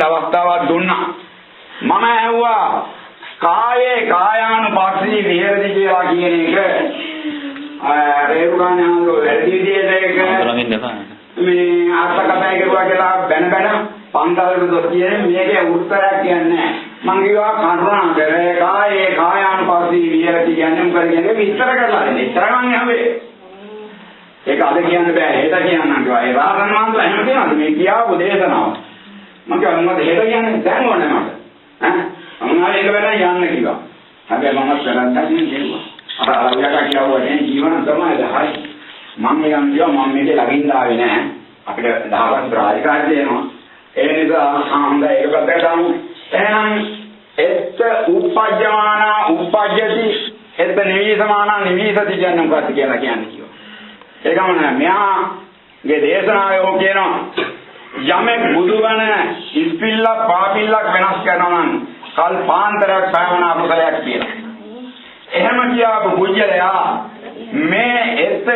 කියන්න අවස්ථාවක් දුන්නා. මම ඇහුවා කායේ කායානුපස්සී විහෙරති කියලා කියන එක රේරුකාණේ හඳුර වැඩි විදියට ඒක මේ අර්ථකථනය කරුවා කියලා බැන පන්සලට දොස් කියන්නේ මේකේ උත්තරයක් කියන්නේ මම කිව්වා කරුණාකර කායේ කායානුපස්සී විහෙරති කියන්නේ මොකද කියන්නේ විස්තර කරලා දෙන්න. ඉතරම මම හැබේ ඒක අද කියන්න බෑ හෙට කියන්නම් කිව්වා. ඒ රාහතන් වහන්සේ එහෙම කියනවාද මේ කියාපු දේශනාව. මම කිව්වා මොකද හෙට කියන්නේ දැන් ඕනේ මට. අමනාල එක වෙලා යන්න කිව්වා. හැබැයි මම කරන්නේ කිව්වා. අර අරවියක කියවුවා ජීවන තමයි හරි. මම කියනවා මම මේකේ ළඟින් ආවේ නෑ. අපිට දහවක් රාජකාරී දෙනවා. ඒ නිසා හාමුදුරුවෝ ඒක පැත්තට දාමු. එහෙනම් එත් උපජ්ජමානා උපජ්ජති එත් නිවිසමානා නිවිසති කියන්නේ මොකක්ද කියලා කියන්නේ කිව්වා. ඒකම නෑ මෙයාගේ දේශනාවේ ඕක කියනවා යමෙක් බුදුබණ ඉස්පිල්ලක් පාපිල්ලක් වෙනස් කරනවා නම් කල්පාන්තරයක් පෑවන අකුසලයක් කියලා. එහෙම කියාපු පුජ්‍යලයා මේ එත්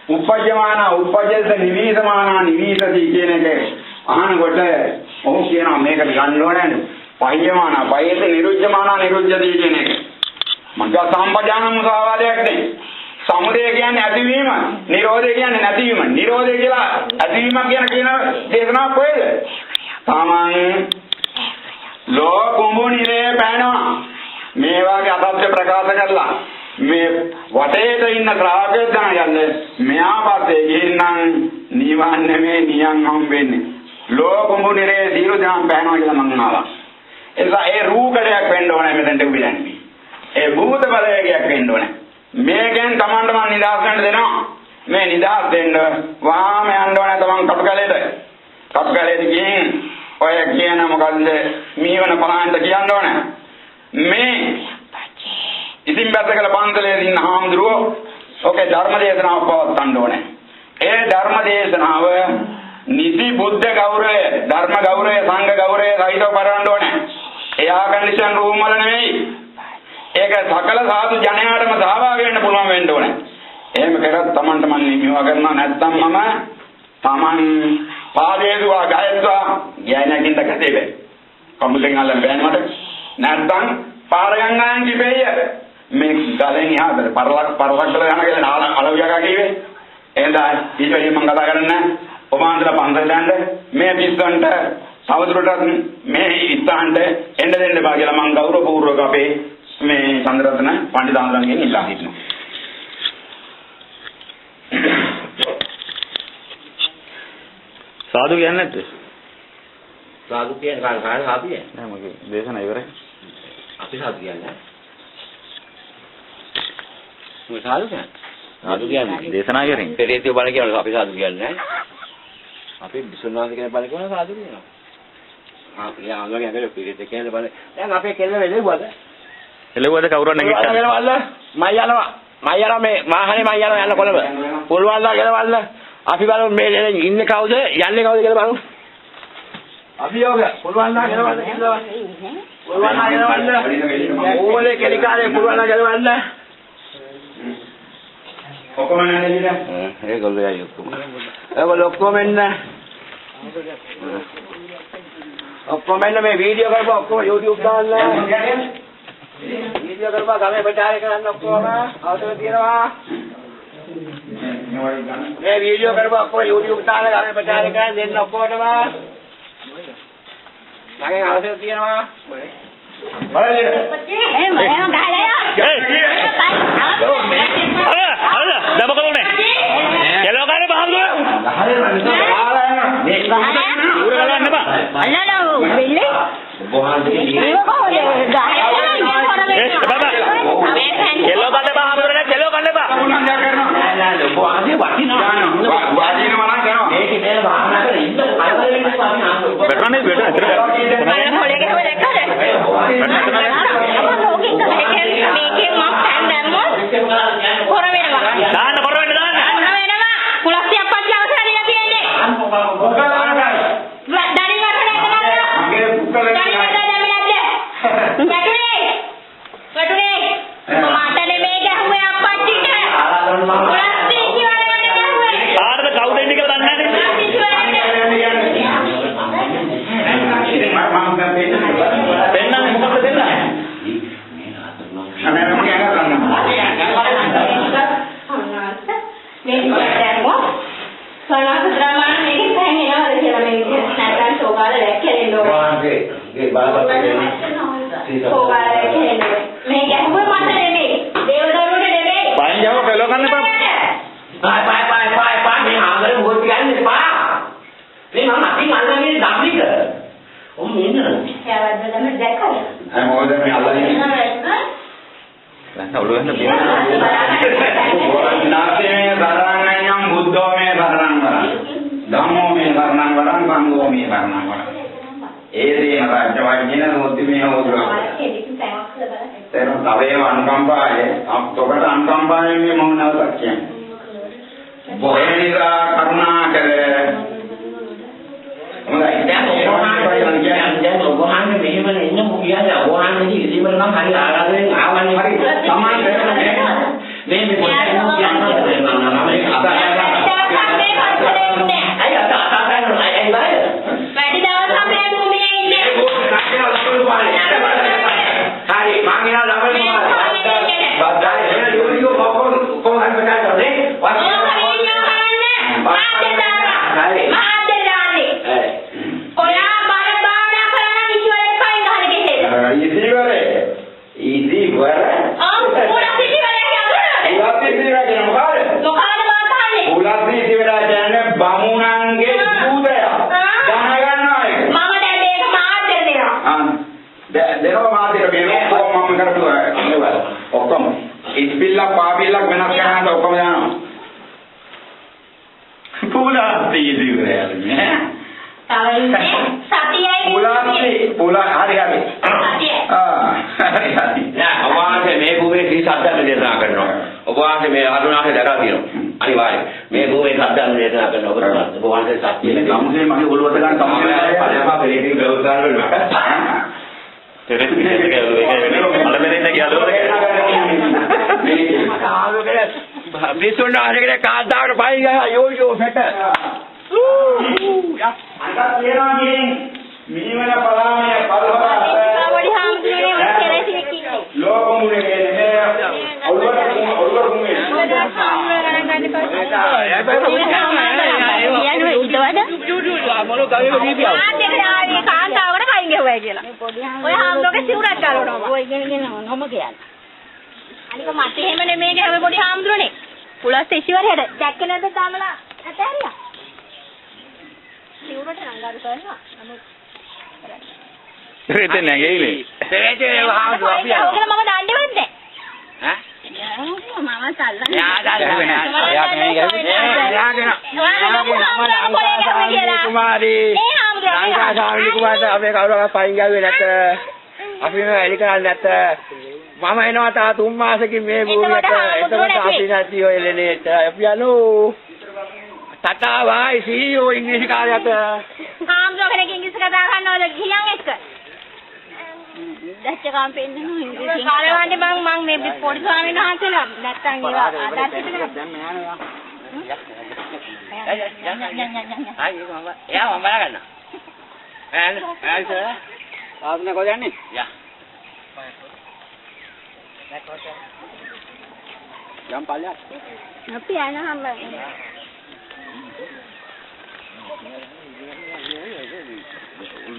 උපජ්ජමානා උපජ්ජත නිවිසමානා නිවිසති කියන එක අහනකොට ඔහු කියනවා මේකට ගන්න ඕනේ පහියමානා පහියත නිරුද්ධමානා නිරුද්ධති කියන එක. මග්ග සම්පජාන මුසාවාදයක් නේ. සමුදය කියන්නේ ඇතිවීම, නිරෝධය කියන්නේ නැතිවීම. නිරෝධය කියලා ඇතිවීම කියන දේශනාව කොහෙද? තමන් ලෝකුඹු නිරේ පෑනවා. මේ වගේ අසත්‍ය ප්‍රකාශ කරලා මේ වටේට ඉන්න ශ්‍රාවකයෝ දැනගන්නේ මෙහා පැත්තේ ගිහින්නම් නිවන් නෙමෙයි නියන් හම්බෙන්නේ. ලෝකුඹු නිරේ සියලු දහම් පෑනවා කියලා මං අහලා. ඒ රූකඩයක් වෙන්න ඕනේ මෙතෙන්ට උපිරන්නේ. ඒ භූත බලයයක් වෙන්න ඕනේ. මේකෙන් තමන්ට මම නිදහස් වෙන්න දෙනවා. මේ නිදහස් දෙන්න වහාම යන්න ඕනේ තමන් කටුකලේට. කටුකලේට ගිහින් ඔය කියන මොකද්ද මීවන පහන්ට කියන්න ඕනේ. මේ ඉතින් බැසකල පන්සලේ ඉන්න හාමුදුරුවෝ ඔකේ ධර්ම දේශනාව පවත්වන්න ඕනේ. ඒ ධර්ම දේශනාව නිසි බුද්ධ ගෞරවය, ධර්ම ගෞරවය, සංඝ ගෞරවය සහිතව කරවන්න ඕනේ. එයා කන්ඩිෂන් රූම් වල නෙවෙයි. ඒක සකල සාදු ජනයාටම සහභාගී වෙන්න පුළුවන් වෙන්න ඕනේ. එහෙම කරත් Tamanට මම නියුවා කරනවා නැත්නම් මම Taman පාදේදුවා ගයත්වා ගෑනකින් තකතේ බෑ. කමුලෙන් අල්ලන්න බෑනේ මට. නැත්නම් පාර ගංගායන් කිපෙය. මේ ගලෙන් යහදර පරලක් කරලා යන කියලා අලවියක කිව්වේ. එහෙනම් ඊට වැඩි මම කතා කරන්නේ ඔබාන්තලා පන්සලට යන්න මේ පිස්සන්ට සමුදුරට මේ ඉස්සහන්ට එන්න දෙන්න බා කියලා මම ගෞරවපූර්වක අපේ මේ චන්ද්‍රරත්න පණ්ඩිතාඳුරන්ගෙන් ඉල්ලා හිටිනවා. සාදු කියන්නේ නැද්ද? සාදු කියන්නේ කාට සාදුය? නෑ මගේ දේශනා ඉවරයි. අපි සාදු කියන්නේ. මොකද සාදු කියන්නේ? සාදු කියන්නේ දේශනා කරන්නේ. පෙරේතිය බණ කියනවා අපි සාදු කියන්නේ නෑ. අපි විසුණුනාන්ද කියන බණ කියනවා සාදු කියනවා. අපි ආගමේ අගල පෙරේතිය කියන්නේ බණ. දැන් අපේ කෙල්ල වෙලෙව්වද? එළවද කවුරුන් නැගිට්ටා? ගෙලවල්ල මම යනවා මේ මාහනේ මම යනවා යන්න කොළඹ. පොල්වල්ලා ගෙලවල්ල. අපි බලමු මේ ඉන්නේ කවුද යන්නේ කවුද කියලා බලමු. අභියෝග පොල්වල්ලා ගෙලවල්ල. පොල්වල්ලා ගෙලවල්ල. ඕලේ කෙලිකාරේ පොල්වල්ලා ගෙලවල්ල. ඔක්කොම නැන්නේ නේද? ඒගොල්ලෝ යයි ඔක්කොම. ඒගොල්ලෝ ඔක්කොම එන්න. ඔක්කොම එන්න මේ වීඩියෝ කරපුවා ඔක්කොම YouTube දාන්න. වීඩියෝ කරපුවා ගමේ ප්‍රචාරය කරන්න ඔක්කොම අවශ්‍ය තියෙනවා. මේ වීඩියෝ කරපුවා ඔක්කොම YouTube දාලා ගමේ ප්‍රචාරය කරන්න දෙන්න ඔක්කොටම. මගෙන් අවශ්‍ය තියෙනවා. බලන්න. එහෙම ගහලා කෙහෙලෝ. ගේ බලපත් මේ ගැහුවේ මට නෙමෙයි. දේවදරුවට නෙමෙයි. පයින් යව කෙලෝ ගන්න එපා. පාය මේ ආගල මොකද කියන්නේ පා. මේ මම අතින් අල්ලන්නේ ධම්මික. ඔම් ඉන්න. එයාවත් තමයි දැක්කද? අය මොකද මේ අල්ලන්නේ? දැන් ඔළුව වෙන බිම. නාසයේ සරණං බුද්ධෝ මේ සරණං වරං. ධම්මෝ මේ සරණං වරං සංඝෝ මේ සරණං වරං. ඒ දේ මත වචන නොති මේ හොදුනා. තේරුම් තවේම අනුකම්පාය අපතකට අනුකම්පායෙන් මේ මම නැවතත් කියන්නේ. බොහේනිකා කරුණාකර. මොකද දැන් ඔබවහන්සේ මෙහෙම ඉන්න මුගියද ඔබවහන්සේ ඉතිමර නම් හරි ආරාධනෙන් ආවන්නේ හරි සමාන මේ මම එනවා තා 3 මාසෙකින් මේ භූමියට එතකොට අපි නැති ඔය එළනේට අපි යනෝ තටා වයි CEO ඉංග්‍රීසි කාර්යයට හාමුදුරුවෝ කෙනෙක් ඉංග්‍රීසි කතා කරනවද ගියන් එක්ක දැච්චකම් පෙන්නනු ඉංග්‍රීසි කාර්යවන්නේ මං මේ පොඩි ස්වාමීන් වහන්සේලා නැත්තම් ඒවා අදත් පිටට දැන් මෙහානවා එයා මම බලා ගන්න ආස්න කොහෙද යන්නේ යා යම් පල්ලයක් අපි යනවා මම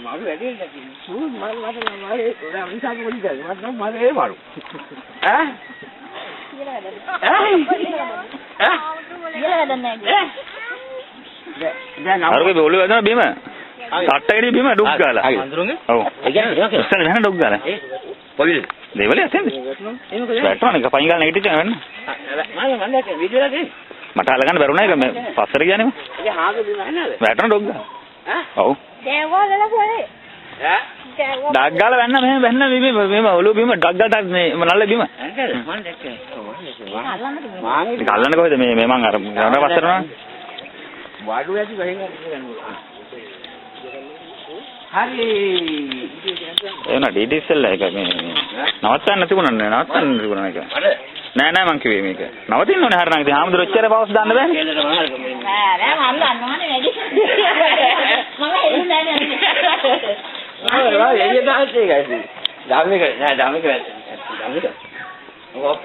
මාළු වැඩි නැති මාළු ඔයා මිසක් පොඩි දැන් මට නම් මාළු ඒ මාළු ඈ අරගේ ඔළුව වැදෙන බිම තට්ටකේ බිම ඩුක් ගාලා අඳුරුනේ ඔව් ඒ කියන්නේ ඉස්සෙල්ලා වෙන ඩුක් ගාලා පොඩි දෙවලේ අතෙන්ද වැටුණා පයින් ගාලා නැගිටිච්චා වෙන්න මම දැක්කේ වීඩියෝ එකේ මට අල්ලගන්න බැරුණා ඒක මේ පස්සට ගියානේ මම ඒක හාගේ බිම නේද වැටුණා ඩුක් ගාලා ඈ ඔව් දේවවල කොහේ ඈ ඩක් ගාලා වෙන්න මෙහෙම වෙන්න මේ ඔළුව බිම ඩක් ගාලා මේ නල්ල බිම නේද මම දැක්කේ ඒක අල්ලන්නේ කොහෙද මේ මං අර යන පස්සට නෝ වාඩු ඇති ගහින් හරි එන ඩීඩීසල් එක මේ නවත්තන්න තිබුණා නවත්තන්න තිබුණා මේක නෑ මං කිව්වේ මේක නවතින්න ඕනේ හරියට ඉතින් හාමුදුරුවෝ එච්චර පවස් දාන්න බෑනේ නෑ මම දන්නවනේ වැඩි මම එන්නේ නෑ එළිය දාන්න ඒකයි ධම්මික නෑ ධම්මික ඔක ඔක්ක